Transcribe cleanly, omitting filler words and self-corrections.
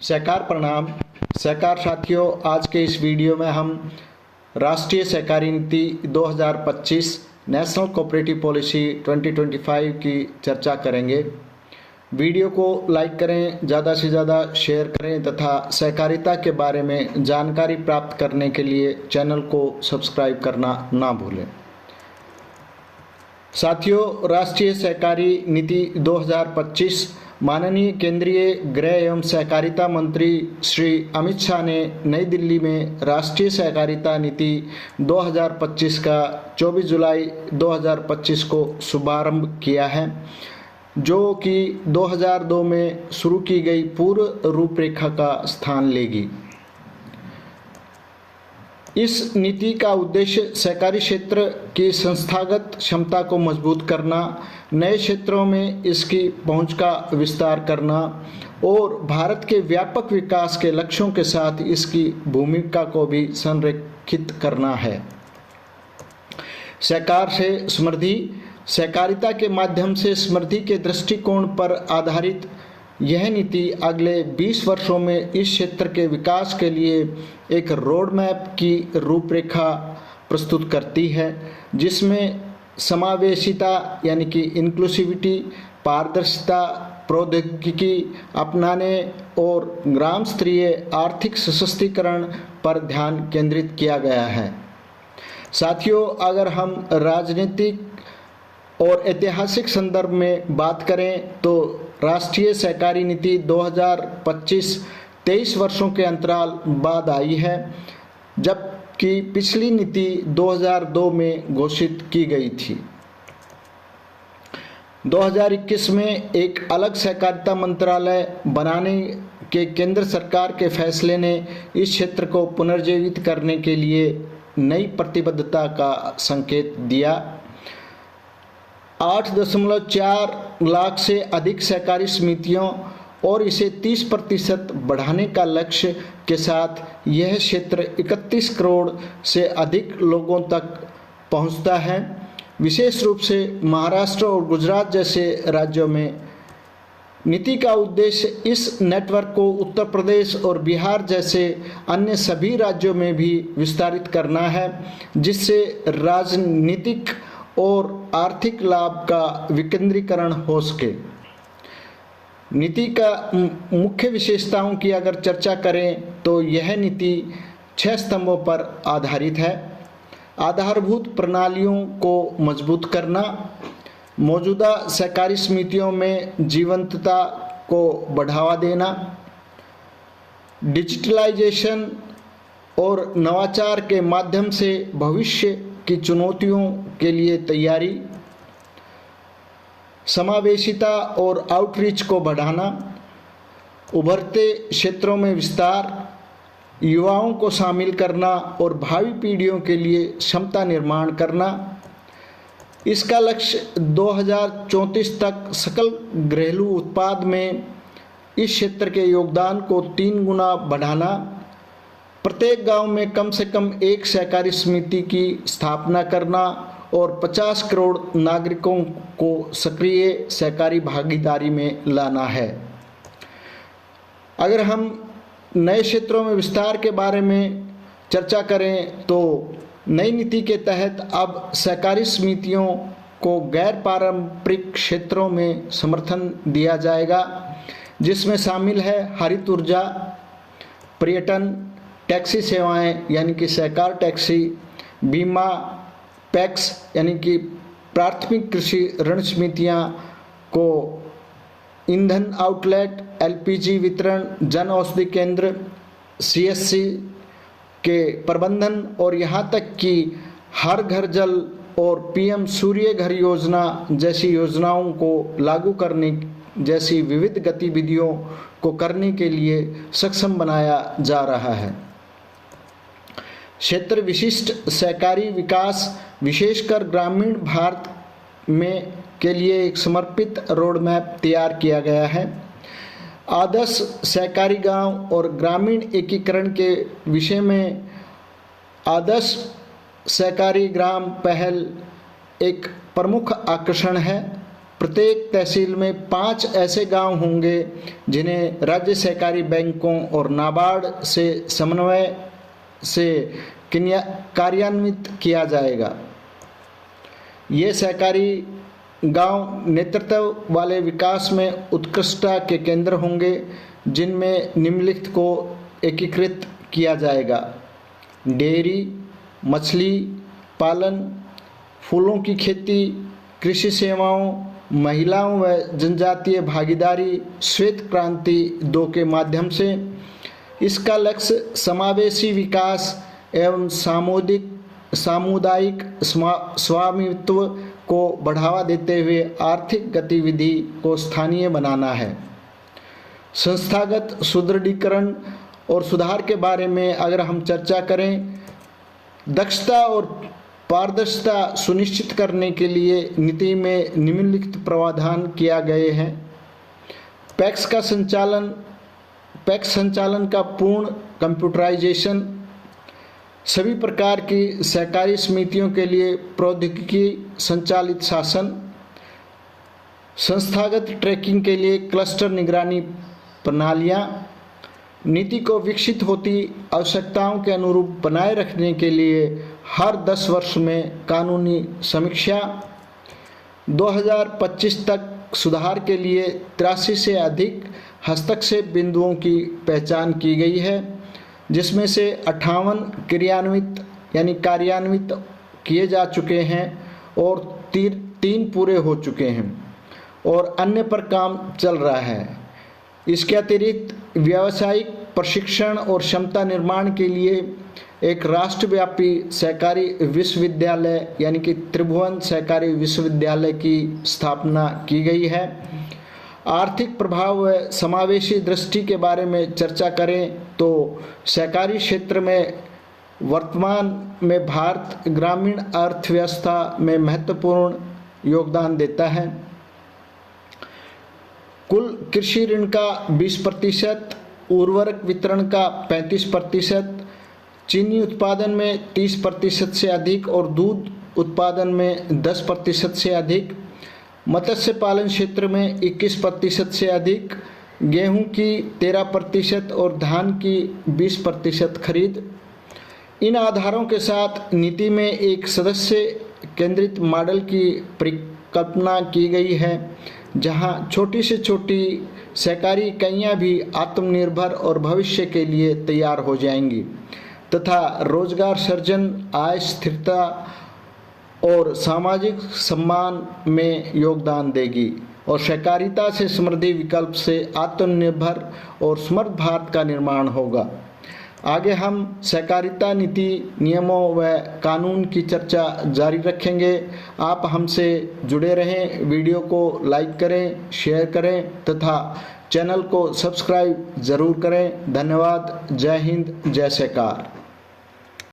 सहकार प्रणाम। सहकार साथियों, आज के इस वीडियो में हम राष्ट्रीय सहकारी नीति 2025 नेशनल कोऑपरेटिव पॉलिसी 2025 की चर्चा करेंगे। वीडियो को लाइक करें, ज़्यादा से ज़्यादा शेयर करें तथा सहकारिता के बारे में जानकारी प्राप्त करने के लिए चैनल को सब्सक्राइब करना ना भूलें। साथियों, राष्ट्रीय सहकारी नीति 2025 माननीय केंद्रीय गृह एवं सहकारिता मंत्री श्री अमित शाह ने नई दिल्ली में राष्ट्रीय सहकारिता नीति 2025 का 24 जुलाई 2025 को शुभारंभ किया है, जो कि 2002 में शुरू की गई पूर्व रूपरेखा का स्थान लेगी। इस नीति का उद्देश्य सहकारी क्षेत्र की संस्थागत क्षमता को मजबूत करना, नए क्षेत्रों में इसकी पहुंच का विस्तार करना और भारत के व्यापक विकास के लक्ष्यों के साथ इसकी भूमिका को भी संरेखित करना है। सहकार से समृद्धि। सहकारिता के माध्यम से समृद्धि के दृष्टिकोण पर आधारित यह नीति अगले 20 वर्षों में इस क्षेत्र के विकास के लिए एक रोड मैप की रूपरेखा प्रस्तुत करती है, जिसमें समावेशिता यानी कि इंक्लूसिविटी, पारदर्शिता, प्रौद्योगिकी अपनाने और ग्राम स्तरीय आर्थिक सशक्तिकरण पर ध्यान केंद्रित किया गया है। साथियों, अगर हम राजनीतिक और ऐतिहासिक संदर्भ में बात करें तो राष्ट्रीय सहकारी नीति 2025 23 वर्षों के अंतराल बाद आई है, जबकि पिछली नीति 2002 में घोषित की गई थी। 2021 में एक अलग सहकारिता मंत्रालय बनाने के केंद्र सरकार के फैसले ने इस क्षेत्र को पुनर्जीवित करने के लिए नई प्रतिबद्धता का संकेत दिया। 8.4 लाख से अधिक सहकारी समितियों और इसे 30% बढ़ाने का लक्ष्य के साथ यह क्षेत्र 31 करोड़ से अधिक लोगों तक पहुंचता है। विशेष रूप से महाराष्ट्र और गुजरात जैसे राज्यों में नीति का उद्देश्य इस नेटवर्क को उत्तर प्रदेश और बिहार जैसे अन्य सभी राज्यों में भी विस्तारित करना है, जिससे राजनीतिक और आर्थिक लाभ का विकेंद्रीकरण हो सके। नीति का मुख्य विशेषताओं की अगर चर्चा करें तो यह नीति 6 स्तंभों पर आधारित है। आधारभूत प्रणालियों को मजबूत करना, मौजूदा सहकारी समितियों में जीवंतता को बढ़ावा देना, डिजिटलाइजेशन और नवाचार के माध्यम से भविष्य की चुनौतियों के लिए तैयारी, समावेशिता और आउटरीच को बढ़ाना, उभरते क्षेत्रों में विस्तार, युवाओं को शामिल करना और भावी पीढ़ियों के लिए क्षमता निर्माण करना। इसका लक्ष्य 2034 तक सकल घरेलू उत्पाद में इस क्षेत्र के योगदान को 3 गुना बढ़ाना, प्रत्येक गांव में कम से कम एक सहकारी समिति की स्थापना करना और 50 करोड़ नागरिकों को सक्रिय सहकारी भागीदारी में लाना है। अगर हम नए क्षेत्रों में विस्तार के बारे में चर्चा करें तो नई नीति के तहत अब सहकारी समितियों को गैर पारंपरिक क्षेत्रों में समर्थन दिया जाएगा, जिसमें शामिल है हरित ऊर्जा, पर्यटन, टैक्सी सेवाएं यानी कि सहकार टैक्सी, बीमा, पैक्स यानी कि प्राथमिक कृषि ऋण समितियां को ईंधन आउटलेट, एलपीजी वितरण, जन औषधि केंद्र, सीएससी के प्रबंधन और यहां तक कि हर घर जल और पीएम सूर्य घर योजना जैसी योजनाओं को लागू करने जैसी विविध गतिविधियों को करने के लिए सक्षम बनाया जा रहा है। क्षेत्र विशिष्ट सहकारी विकास, विशेषकर ग्रामीण भारत में के लिए एक समर्पित रोड मैप तैयार किया गया है। आदर्श सहकारी गांव और ग्रामीण एकीकरण के विषय में आदर्श सहकारी ग्राम पहल एक प्रमुख आकर्षण है। प्रत्येक तहसील में 5 ऐसे गांव होंगे जिन्हें राज्य सहकारी बैंकों और नाबार्ड से समन्वय से कार्यान्वित किया जाएगा। ये सहकारी गांव नेतृत्व वाले विकास में उत्कृष्टता के केंद्र होंगे, जिनमें निम्नलिखित को एकीकृत किया जाएगा: डेयरी, मछली पालन, फूलों की खेती, कृषि सेवाओं, महिलाओं व जनजातीय भागीदारी श्वेत क्रांति 2 के माध्यम से। इसका लक्ष्य समावेशी विकास एवं सामुदायिक स्वामित्व को बढ़ावा देते हुए आर्थिक गतिविधि को स्थानीय बनाना है। संस्थागत सुदृढ़ीकरण और सुधार के बारे में अगर हम चर्चा करें, दक्षता और पारदर्शिता सुनिश्चित करने के लिए नीति में निम्नलिखित प्रावधान किया गए हैं: पैक्स संचालन का पूर्ण कंप्यूटराइजेशन, सभी प्रकार की सहकारी समितियों के लिए प्रौद्योगिकी संचालित शासन, संस्थागत ट्रैकिंग के लिए क्लस्टर निगरानी प्रणालियाँ, नीति को विकसित होती आवश्यकताओं के अनुरूप बनाए रखने के लिए हर 10 वर्ष में कानूनी समीक्षा। 2025 तक सुधार के लिए 83 से अधिक हस्तक्षेप बिंदुओं की पहचान की गई है, जिसमें से 58 कार्यान्वित किए जा चुके हैं और 3 पूरे हो चुके हैं और अन्य पर काम चल रहा है। इसके अतिरिक्त व्यावसायिक प्रशिक्षण और क्षमता निर्माण के लिए एक राष्ट्रव्यापी सहकारी विश्वविद्यालय यानी कि त्रिभुवन सहकारी विश्वविद्यालय की स्थापना की गई है। आर्थिक प्रभाव व समावेशी दृष्टि के बारे में चर्चा करें तो सहकारी क्षेत्र में वर्तमान में भारत ग्रामीण अर्थव्यवस्था में महत्वपूर्ण योगदान देता है। कुल कृषि ऋण का 20%, उर्वरक वितरण का 35%, चीनी उत्पादन में 30% से अधिक और दूध उत्पादन में 10% से अधिक, मत्स्य पालन क्षेत्र में 21% से अधिक, गेहूं की 13% और धान की 20% खरीद। इन आधारों के साथ नीति में एक सदस्य केंद्रित मॉडल की परिकल्पना की गई है, जहां छोटी से छोटी सहकारी इकाइयाँ भी आत्मनिर्भर और भविष्य के लिए तैयार हो जाएंगी तथा रोजगार सृजन, आय स्थिरता और सामाजिक सम्मान में योगदान देगी और सहकारिता से समृद्धि विकल्प से आत्मनिर्भर और समृद्ध भारत का निर्माण होगा। आगे हम सहकारिता नीति, नियमों व कानून की चर्चा जारी रखेंगे। आप हमसे जुड़े रहें, वीडियो को लाइक करें, शेयर करें तथा चैनल को सब्सक्राइब ज़रूर करें। धन्यवाद। जय हिंद, जय सहकार।